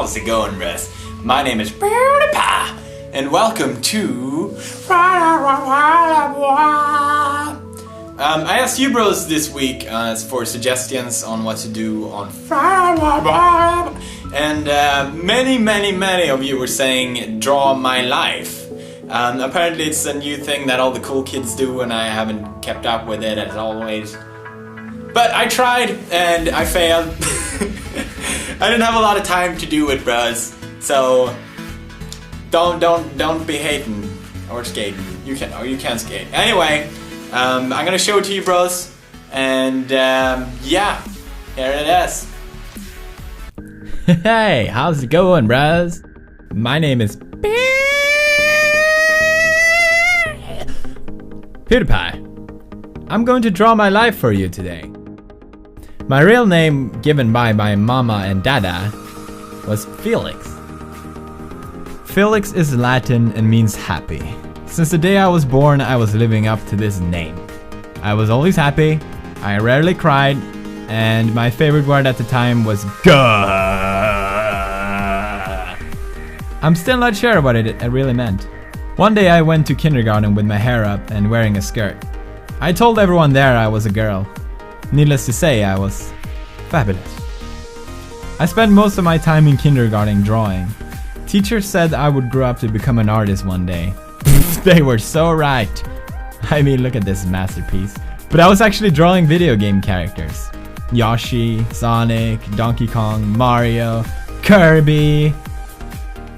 How's it going, Russ? My name is Pewdiepie, and welcome to... I asked you bros this week for suggestions on what to do on and many of you were saying draw my life. Apparently it's a new thing that all the cool kids do and I haven't kept up with it as always. But I tried and I failed. I didn't have a lot of time to do it, bros. So don't be hating or skating. You can skate. Anyway, I'm gonna show it to you, bros. And yeah, here it is. Hey, how's it going, bros? My name is PewDiePie. I'm going to draw my life for you today. My real name, given by my mama and dada, was Felix. Felix is Latin and means happy. Since the day I was born, I was living up to this name. I was always happy, I rarely cried, and my favorite word at the time was "Gah." I'm still not sure what it really meant. One day I went to kindergarten with my hair up and wearing a skirt. I told everyone there I was a girl. Needless to say, I was fabulous. I spent most of my time in kindergarten drawing. Teachers said I would grow up to become an artist one day. They were so right. I mean, look at this masterpiece. But I was actually drawing video game characters. Yoshi, Sonic, Donkey Kong, Mario, Kirby.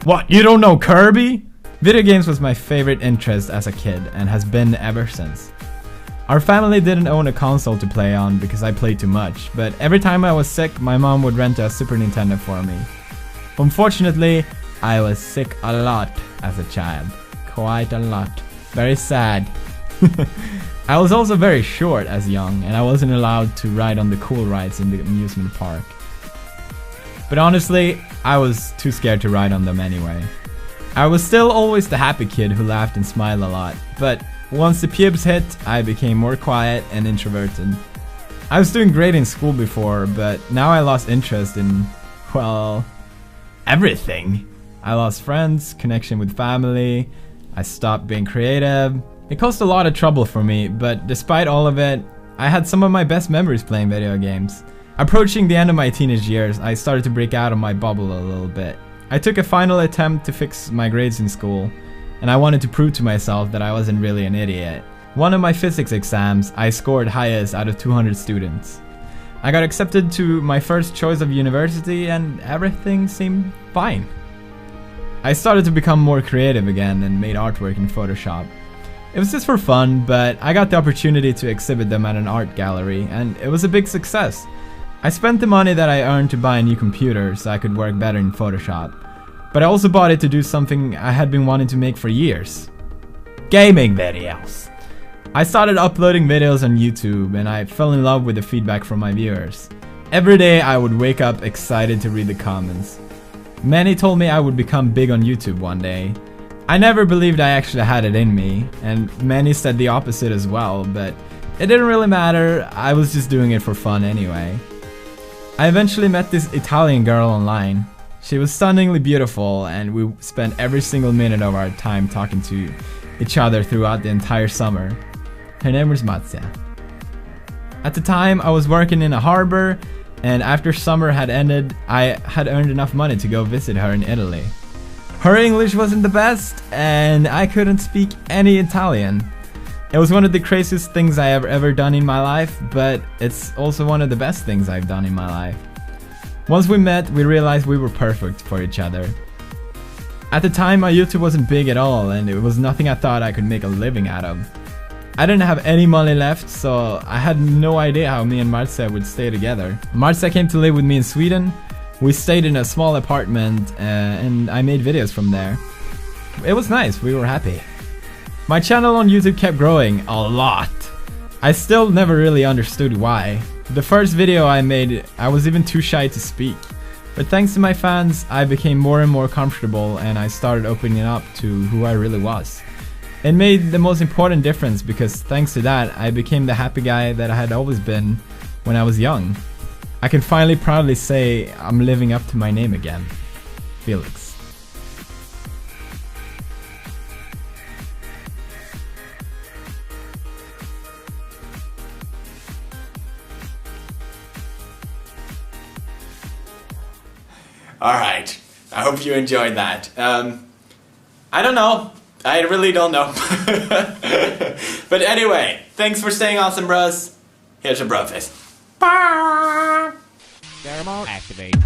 What, you don't know Kirby? Video games was my favorite interest as a kid and has been ever since. Our family didn't own a console to play on because I played too much, but every time I was sick, my mom would rent a Super Nintendo for me. Unfortunately, I was sick a lot as a child. Quite a lot. Very sad. I was also very short as young, and I wasn't allowed to ride on the cool rides in the amusement park. But honestly, I was too scared to ride on them anyway. I was still always the happy kid who laughed and smiled a lot, but once the pubes hit, I became more quiet and introverted. I was doing great in school before, but now I lost interest in, well, everything. I lost friends, connection with family, I stopped being creative. It caused a lot of trouble for me, but despite all of it, I had some of my best memories playing video games. Approaching the end of my teenage years, I started to break out of my bubble a little bit. I took a final attempt to fix my grades in school, and I wanted to prove to myself that I wasn't really an idiot. One of my physics exams, I scored highest out of 200 students. I got accepted to my first choice of university and everything seemed fine. I started to become more creative again and made artwork in Photoshop. It was just for fun, but I got the opportunity to exhibit them at an art gallery and it was a big success. I spent the money that I earned to buy a new computer so I could work better in Photoshop. But I also bought it to do something I had been wanting to make for years. Gaming videos. I started uploading videos on YouTube and I fell in love with the feedback from my viewers. Every day I would wake up excited to read the comments. Many told me I would become big on YouTube one day. I never believed I actually had it in me, and many said the opposite as well, but it didn't really matter, I was just doing it for fun anyway. I eventually met this Italian girl online. She was stunningly beautiful and we spent every single minute of our time talking to each other throughout the entire summer. Her name was Marzia. At the time I was working in a harbor and after summer had ended I had earned enough money to go visit her in Italy. Her English wasn't the best and I couldn't speak any Italian. It was one of the craziest things I have ever done in my life, but it's also one of the best things I've done in my life. Once we met, we realized we were perfect for each other. At the time, my YouTube wasn't big at all, and it was nothing I thought I could make a living out of. I didn't have any money left, so I had no idea how me and Marzia would stay together. Marzia came to live with me in Sweden. We stayed in a small apartment, and I made videos from there. It was nice, we were happy. My channel on YouTube kept growing a lot. I still never really understood why. The first video I made, I was even too shy to speak. But thanks to my fans, I became more and more comfortable and I started opening up to who I really was. It made the most important difference because thanks to that, I became the happy guy that I had always been when I was young. I can finally proudly say I'm living up to my name again. Felix. Alright, I hope you enjoyed that. I don't know. I really don't know. But anyway, thanks for staying awesome, bros. Here's your bro face. Thermal activate.